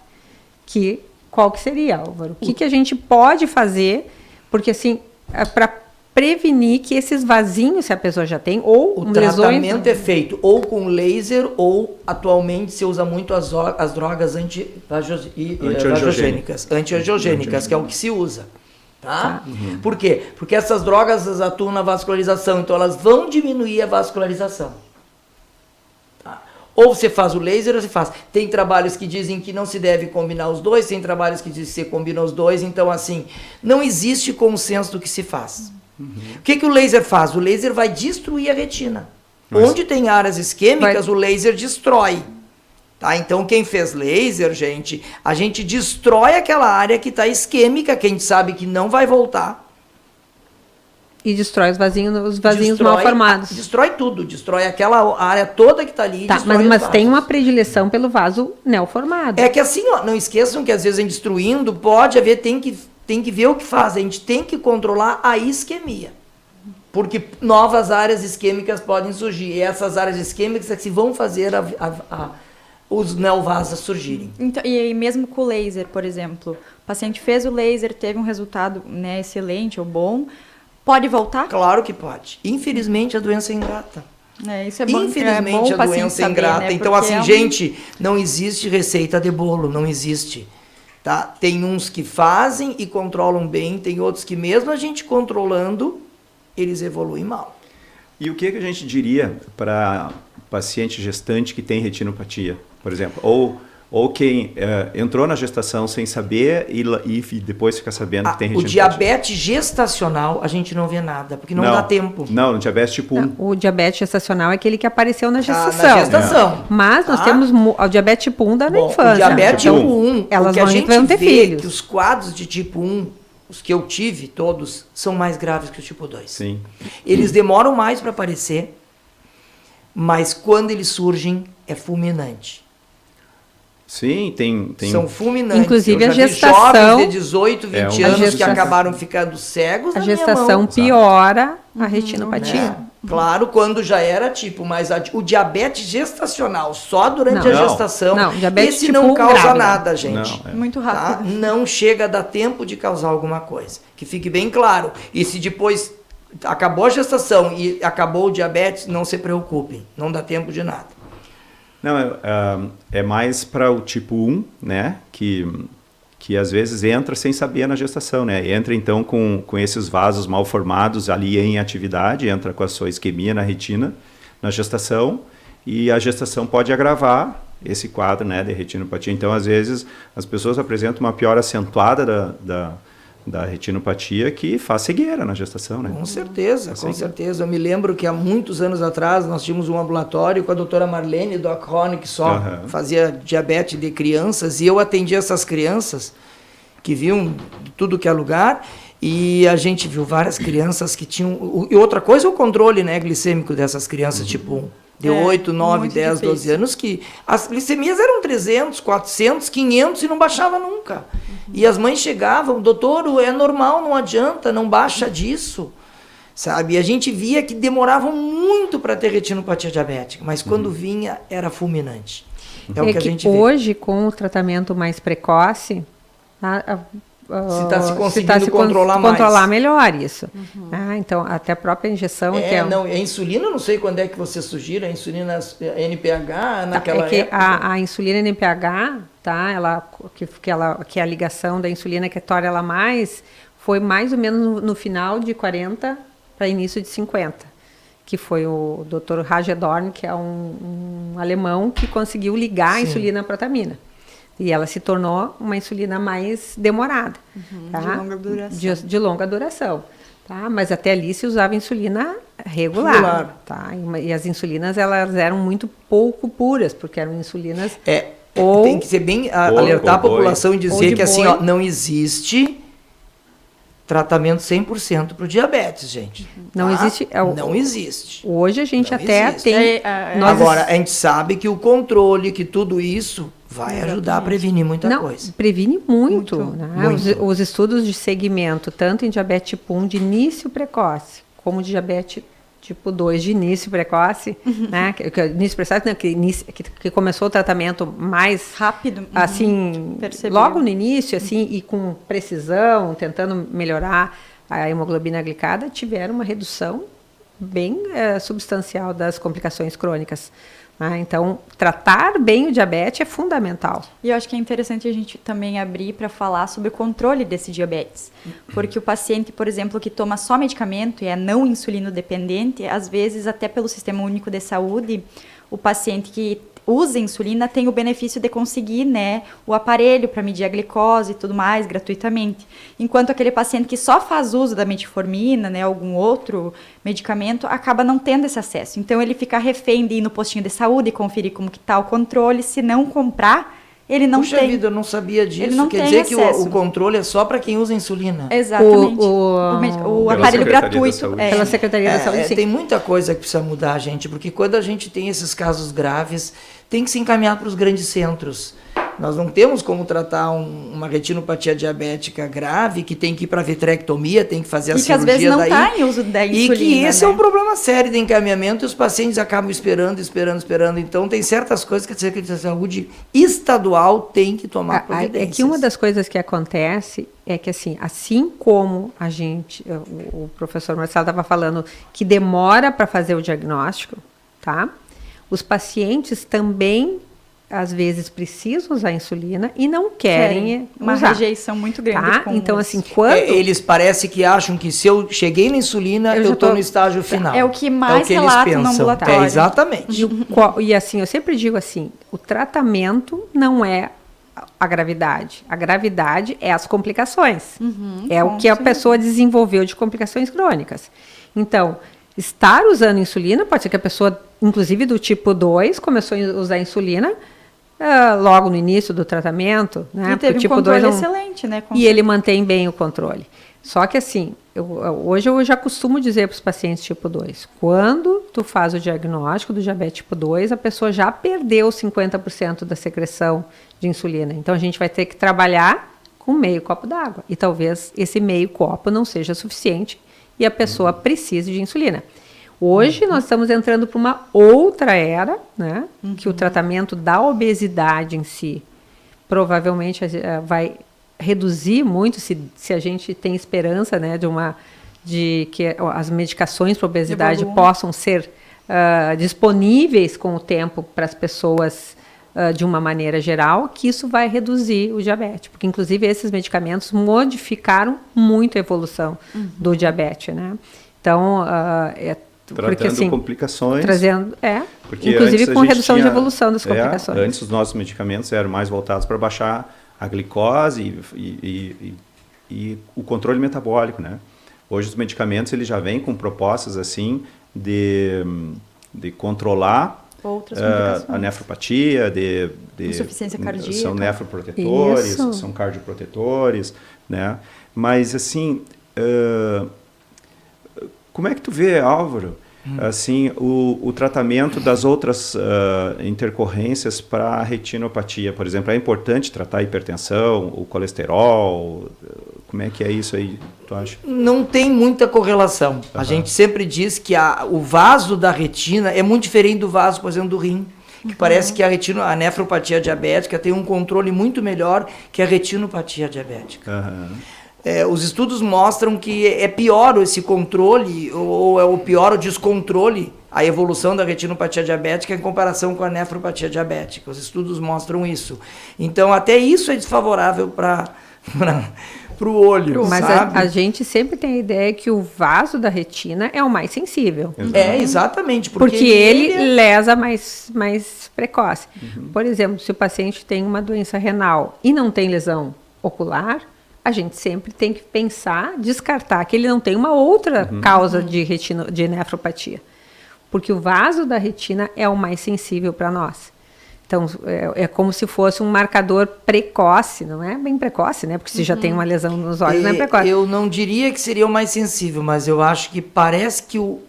Qual que seria, Álvaro? O que a gente pode fazer? Porque assim, para prevenir que esses vasinhos, se a pessoa já tem, ou o tratamento é feito ou com laser, ou atualmente se usa muito as drogas anti-angiogênicas, que é o que se usa. Tá? Por quê? Porque essas drogas atuam na vascularização, então elas vão diminuir a vascularização. Tá? Ou você faz o laser ou você faz. Tem trabalhos que dizem que não se deve combinar os dois, tem trabalhos que dizem que você combina os dois, então assim, não existe consenso do que se faz. O que o laser faz? O laser vai destruir a retina. Onde tem áreas isquêmicas, o laser destrói. Tá? Então, quem fez laser, gente, a gente destrói aquela área que está isquêmica, que a gente sabe que não vai voltar. E destrói os vasinhos mal formados. Destrói tudo, destrói aquela área toda que está ali. Tá, mas tem uma predileção pelo vaso neoformado. É que assim, ó, não esqueçam que às vezes a gente destruindo, pode haver, tem que ver o que faz. A gente tem que controlar a isquemia. Porque novas áreas isquêmicas podem surgir. E essas áreas isquêmicas é que vão fazer os neovasos surgirem. Então, e mesmo com o laser, por exemplo, o paciente fez o laser, teve um resultado, né, excelente ou bom, pode voltar? Claro que pode. Infelizmente, a doença é ingrata. Isso é bom. Infelizmente, a doença é ingrata. Né? Então, assim, gente, não existe receita de bolo, não existe. Tá? Tem uns que fazem e controlam bem, tem outros que mesmo a gente controlando, eles evoluem mal. E o que a gente diria para paciente gestante que tem retinopatia, por exemplo? Ou quem entrou na gestação sem saber e depois fica sabendo que tem retinopatia? O diabetes gestacional a gente não vê nada, porque não dá tempo. Não, no diabetes tipo 1. Não, o diabetes gestacional é aquele que apareceu na gestação. Na gestação. Mas nós temos o diabetes tipo 1 da infância. O diabetes tipo 1, elas vão ter filhos. Que os quadros de tipo 1, os que eu tive, todos, são mais graves que o tipo 2. Sim. Eles demoram mais para aparecer, mas quando eles surgem, é fulminante. Sim, tem... São fulminantes. Inclusive eu a já vi gestação... jovens de 18, 20 anos que acabaram ficando cegos. A gestação piora a retinopatia. Claro, quando já era tipo, mas o diabetes gestacional, só durante a gestação, esse tipo não causa grávida. nada, gente. Muito rápido. Tá? Não chega a dar tempo de causar alguma coisa. Que fique bem claro. E se depois acabou a gestação e acabou o diabetes, não se preocupem. Não dá tempo de nada. Não, é mais para o tipo 1, né, que às vezes entra sem saber na gestação, né, entra então com esses vasos mal formados ali em atividade, entra com a sua isquemia na retina, na gestação, e a gestação pode agravar esse quadro, né, de retinopatia. Então, às vezes, as pessoas apresentam uma piora acentuada da retinopatia que faz cegueira na gestação, né? Com certeza, com certeza. Eu me lembro que há muitos anos atrás nós tínhamos um ambulatório com a doutora Marlene do Acrone, que só fazia diabetes de crianças, e eu atendia essas crianças que viam tudo que é lugar, e a gente viu várias crianças que tinham... E outra coisa é o controle, né, glicêmico dessas crianças tipo 1. De 8, 9, 10, difícil. 12 anos, que as glicemias eram 300, 400, 500 e não baixava nunca. E as mães chegavam, doutor, é normal, não adianta, não baixa disso. Sabe? E a gente via que demoravam muito para ter retinopatia diabética, mas quando vinha, era fulminante. É o que a gente vê. Hoje, com o tratamento mais precoce, se está se conseguindo controlar melhor isso. Então, até a própria injeção... A insulina, não sei quando é que você sugere, a insulina NPH, naquela época... A insulina NPH, tá, que é a ligação da insulina que torna ela mais, foi mais ou menos no final de 40 para início de 50, que foi o Dr. Hagedorn, que é um alemão que conseguiu ligar a insulina à protamina. E ela se tornou uma insulina mais demorada. Tá? De longa duração. De longa duração. Tá? Mas até ali se usava insulina regular. Tá? E as insulinas elas eram muito pouco puras, porque eram insulinas... tem que ser bem... alertar a população e dizer que assim, não existe tratamento 100% para o diabetes, gente. Não existe... não existe. Hoje a gente tem... Agora, a gente sabe que o controle, que tudo isso... vai ajudar a prevenir muita coisa. Previne muito. Né? Os estudos de segmento, tanto em diabetes tipo 1 de início precoce, como de diabetes tipo 2 de início precoce, né? Início precoce, né? que começou o tratamento mais rápido, assim, logo no início, assim, e com precisão, tentando melhorar a hemoglobina glicada, tiveram uma redução bem substancial das complicações crônicas. Então, tratar bem o diabetes é fundamental. E eu acho que é interessante a gente também abrir para falar sobre o controle desse diabetes. Porque o paciente, por exemplo, que toma só medicamento e é não insulino dependente, às vezes até pelo Sistema Único de Saúde, o paciente que usa insulina tem o benefício de conseguir, né, o aparelho para medir a glicose e tudo mais gratuitamente. Enquanto aquele paciente que só faz uso da metformina, né, algum outro medicamento, acaba não tendo esse acesso. Então ele fica refém de ir no postinho de saúde e conferir como que está o controle. Se não comprar, ele não Puxa tem. vida, eu não sabia disso. Ele não Quer tem dizer que acesso. o controle é só para quem usa insulina. Exatamente. O Pela aparelho Secretaria da gratuito. Saúde. Pela Secretaria da Saúde, sim. Tem muita coisa que precisa mudar, gente, porque quando a gente tem esses casos graves, tem que se encaminhar para os grandes centros. Nós não temos como tratar uma retinopatia diabética grave, que tem que ir para vitrectomia, tem que fazer a cirurgia daí. E que às vezes não está em uso da insulina. E que esse né? é um problema sério de encaminhamento e os pacientes acabam esperando. Então, tem certas coisas que a Secretaria da Saúde estadual tem que tomar providências. É que uma das coisas que acontece é que, assim como a gente, o professor Marcelo estava falando, que demora para fazer o diagnóstico, tá? Os pacientes também às vezes precisam usar insulina e não querem uma usar. rejeição muito grande. Tá? Então, assim, quando... eles parecem que acham que se eu cheguei na insulina, eu estou no estágio final. É o que mais eles relatam pensam. no ambulatório. Exatamente. E assim, eu sempre digo assim, o tratamento não é a gravidade. A gravidade é as complicações. É o que a pessoa desenvolveu de complicações crônicas. Então, estar usando insulina, pode ser que a pessoa, inclusive do tipo 2, começou a usar insulina logo no início do tratamento, né? E teve tipo um controle 2 excelente, né? E ele mantém bem o controle. Só que assim, hoje eu já costumo dizer para os pacientes tipo 2, quando tu faz o diagnóstico do diabetes tipo 2, a pessoa já perdeu 50% da secreção de insulina. Então a gente vai ter que trabalhar com meio copo d'água. E talvez esse meio copo não seja suficiente e a pessoa precise de insulina. Hoje nós estamos entrando para uma outra era, né? Que o tratamento da obesidade em si provavelmente vai reduzir muito, se a gente tem esperança, né, de que as medicações para obesidade possam ser disponíveis com o tempo para as pessoas de uma maneira geral, que isso vai reduzir o diabetes, porque inclusive esses medicamentos modificaram muito a evolução do diabetes, né? Então, tratando assim, complicações. Trazendo, inclusive com redução de evolução das complicações. Antes os nossos medicamentos eram mais voltados para baixar a glicose e o controle metabólico, né? Hoje os medicamentos eles já vêm com propostas assim de controlar a nefropatia, de insuficiência cardíaca. São nefroprotetores, Isso. são cardioprotetores, né? Mas assim, como é que tu vê, Álvaro, assim, o tratamento das outras intercorrências para a retinopatia? Por exemplo, é importante tratar a hipertensão, o colesterol? Como é que é isso aí, tu acha? Não tem muita correlação. A gente sempre diz que o vaso da retina é muito diferente do vaso, por exemplo, do rim. Que parece que a nefropatia diabética tem um controle muito melhor que a retinopatia diabética. Os estudos mostram que é pior esse controle, ou é o pior o descontrole, a evolução da retinopatia diabética em comparação com a nefropatia diabética. Os estudos mostram isso. Então, até isso é desfavorável para o olho, mas sabe? a gente sempre tem a ideia que o vaso da retina é o mais sensível. Exatamente. Porque ele lesa mais precoce. Por exemplo, se o paciente tem uma doença renal e não tem lesão ocular, a gente sempre tem que pensar, descartar que ele não tem uma outra causa de nefropatia. Porque o vaso da retina é o mais sensível para nós. Então, é como se fosse um marcador precoce, não é bem precoce, né? Porque se já tem uma lesão nos olhos, não é precoce. Eu não diria que seria o mais sensível, mas eu acho que parece que o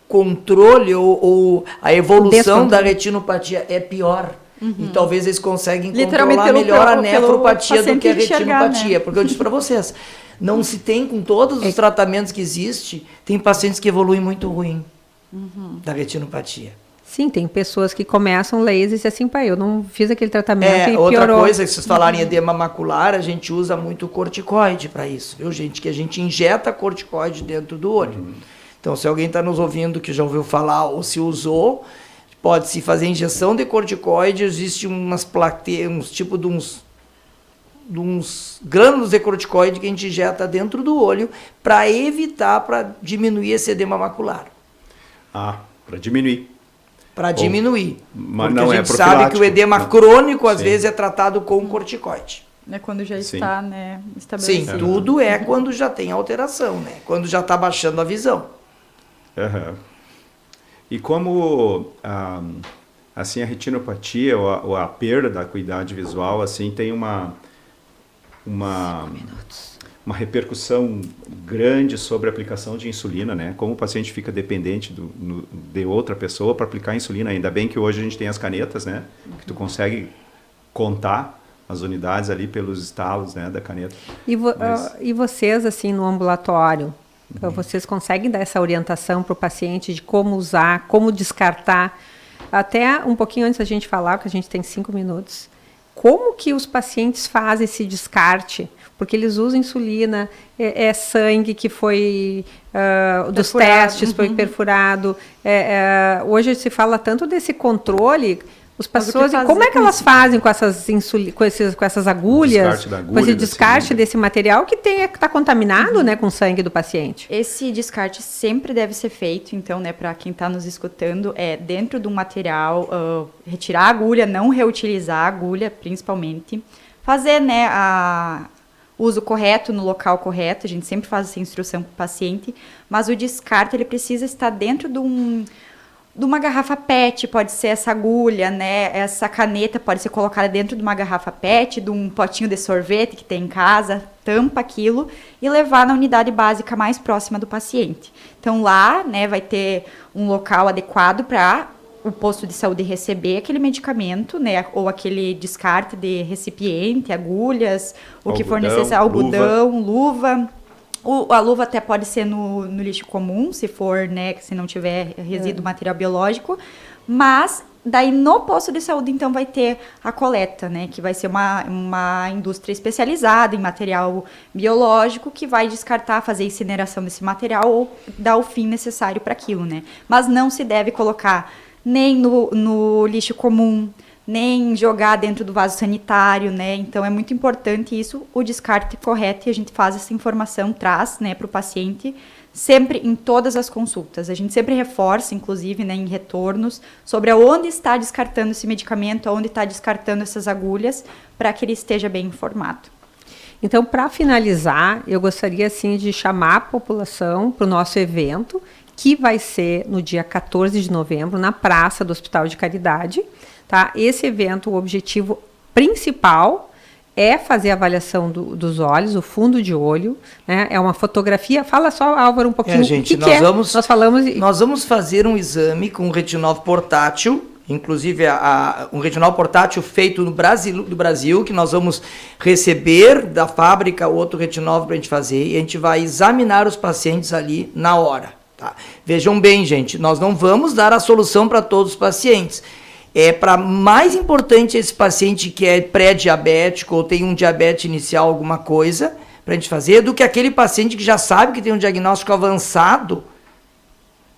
controle ou a evolução da retinopatia é pior. E talvez eles conseguem controlar melhor a nefropatia do que a retinopatia. Né? Porque eu disse para vocês, não se tem, com todos os tratamentos que existem, tem pacientes que evoluem muito ruim da retinopatia. Sim, tem pessoas que começam lasers e assim, pai, eu não fiz aquele tratamento e outra piorou. Coisa, se vocês falarem edema macular, a gente usa muito corticoide para isso, viu, gente? Que a gente injeta corticoide dentro do olho. Então, se alguém está nos ouvindo que já ouviu falar ou se usou, pode-se fazer injeção de corticoide, existe uns tipo de uns grânulos de corticoide que a gente injeta dentro do olho para evitar, para diminuir esse edema macular. Para diminuir. para diminuir. Mas porque não a é gente sabe que o edema crônico, às Sim. vezes, é tratado com corticoide. É quando já Sim. está, né, estabelecido. Sim, tudo é quando já tem alteração, né? Quando já está baixando a visão. Uhum. E como assim, a retinopatia ou a perda da acuidade visual assim, tem uma repercussão grande sobre a aplicação de insulina, né? Como o paciente fica dependente de outra pessoa para aplicar insulina. Ainda bem que hoje a gente tem as canetas, né? Que tu consegue contar as unidades ali pelos estalos, né, da caneta. E vocês, assim, no ambulatório, vocês conseguem dar essa orientação para o paciente de como usar, como descartar? Até um pouquinho antes da gente falar, porque a gente tem 5 minutos, como que os pacientes fazem esse descarte? Porque eles usam insulina, é sangue que foi dos testes, foi perfurado. Hoje se fala tanto desse controle. As pessoas, como é que elas fazem com essas agulhas, com esse descarte desse material que está contaminado, né, com o sangue do paciente? Esse descarte sempre deve ser feito, então, né, para quem está nos escutando, dentro do material, retirar a agulha, não reutilizar a agulha, principalmente, fazer, né, o uso correto no local correto, a gente sempre faz essa instrução para o paciente, mas o descarte ele precisa estar dentro de uma garrafa PET, pode ser essa agulha, né? Essa caneta pode ser colocada dentro de uma garrafa PET, de um potinho de sorvete que tem em casa, tampa aquilo e levar na unidade básica mais próxima do paciente. Então lá, né, vai ter um local adequado para o posto de saúde receber aquele medicamento, né, ou aquele descarte de recipiente, agulhas, o que for necessário, algodão, luva. A luva até pode ser no lixo comum, se for, né, se não tiver resíduo material biológico, mas daí no posto de saúde então vai ter a coleta, né, que vai ser uma indústria especializada em material biológico que vai descartar, fazer incineração desse material ou dar o fim necessário para aquilo, né. Mas não se deve colocar nem no lixo comum, nem jogar dentro do vaso sanitário, né? Então é muito importante isso, o descarte correto, e a gente faz essa informação, traz, né, para o paciente, sempre em todas as consultas. A gente sempre reforça, inclusive, né, em retornos, sobre aonde está descartando esse medicamento, aonde está descartando essas agulhas, para que ele esteja bem informado. Então, para finalizar, eu gostaria, assim, de chamar a população para o nosso evento, que vai ser no dia 14 de novembro, na Praça do Hospital de Caridade. Tá? Esse evento, o objetivo principal é fazer a avaliação dos olhos, o fundo de olho, né? É uma fotografia. Fala só, Álvaro, um pouquinho. Gente, nós vamos fazer um exame com um retinol portátil, inclusive um retinol portátil feito no Brasil, que nós vamos receber da fábrica outro retinol para a gente fazer, e a gente vai examinar os pacientes ali na hora. Tá? Vejam bem, gente, nós não vamos dar a solução para todos os pacientes. Para mais importante esse paciente que é pré-diabético ou tem um diabetes inicial, alguma coisa, para a gente fazer, do que aquele paciente que já sabe que tem um diagnóstico avançado,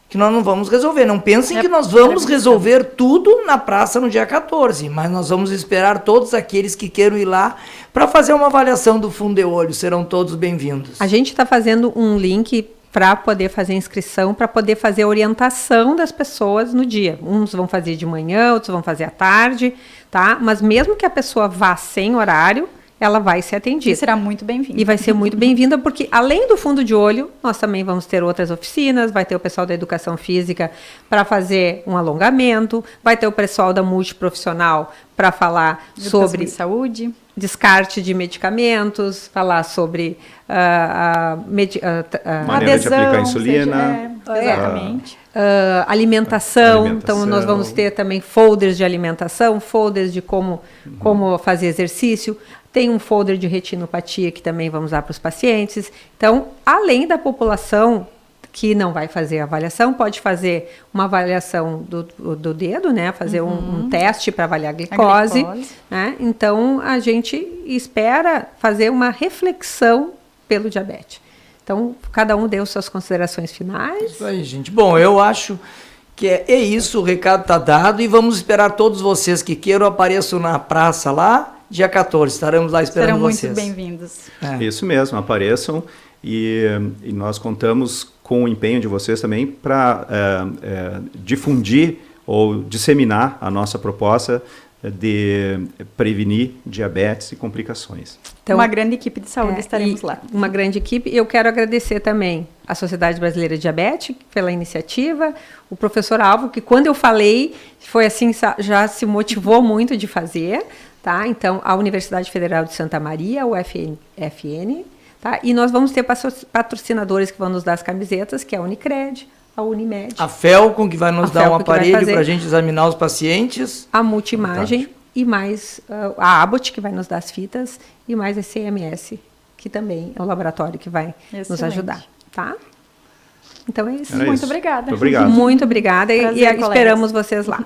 que nós não vamos resolver. Não pensem que nós vamos resolver tudo na praça no dia 14, mas nós vamos esperar todos aqueles que queiram ir lá para fazer uma avaliação do fundo de olho. Serão todos bem-vindos. A gente está fazendo um link para poder fazer inscrição, para poder fazer a orientação das pessoas no dia. Uns vão fazer de manhã, outros vão fazer à tarde, tá? Mas mesmo que a pessoa vá sem horário, ela vai ser atendida. E será muito bem-vinda. E vai ser muito bem-vinda, porque além do fundo de olho, nós também vamos ter outras oficinas, vai ter o pessoal da educação física para fazer um alongamento, vai ter o pessoal da multiprofissional para falar sobre saúde, descarte de medicamentos, falar sobre maneira de aplicar insulina. Exatamente. Alimentação. Então, nós vamos ter também folders de alimentação, folders de como fazer exercício. Tem um folder de retinopatia que também vamos dar para os pacientes. Então, além da população que não vai fazer a avaliação, pode fazer uma avaliação do dedo, né? Fazer um teste para avaliar a glicose. Né? Então, a gente espera fazer uma reflexão pelo diabetes. Então, cada um deu suas considerações finais. Isso aí, gente. Bom, eu acho que é isso, o recado está dado, e vamos esperar todos vocês que queiram apareçam na praça lá, dia 14. Estaremos lá esperando vocês. Serão muito bem-vindos. Isso mesmo, apareçam. E nós contamos com o empenho de vocês também para difundir ou disseminar a nossa proposta de prevenir diabetes e complicações. Então, uma grande equipe de saúde estaremos lá. Uma grande equipe. Eu quero agradecer também à Sociedade Brasileira de Diabetes pela iniciativa, o professor Alvo, que quando eu falei, foi assim, já se motivou muito de fazer, tá? Então, a Universidade Federal de Santa Maria, o UFN, tá? E nós vamos ter patrocinadores que vão nos dar as camisetas, que é a Unicred, a Unimed. A Felcom, que vai nos dar um aparelho para a gente examinar os pacientes. A Multimagem. Fantástico. E mais a Abbott, que vai nos dar as fitas, e mais a CMS, que também é o laboratório que vai nos ajudar, tá? Então é isso. Muito obrigada. Muito obrigado. Muito obrigada. Prazer, e esperamos vocês lá.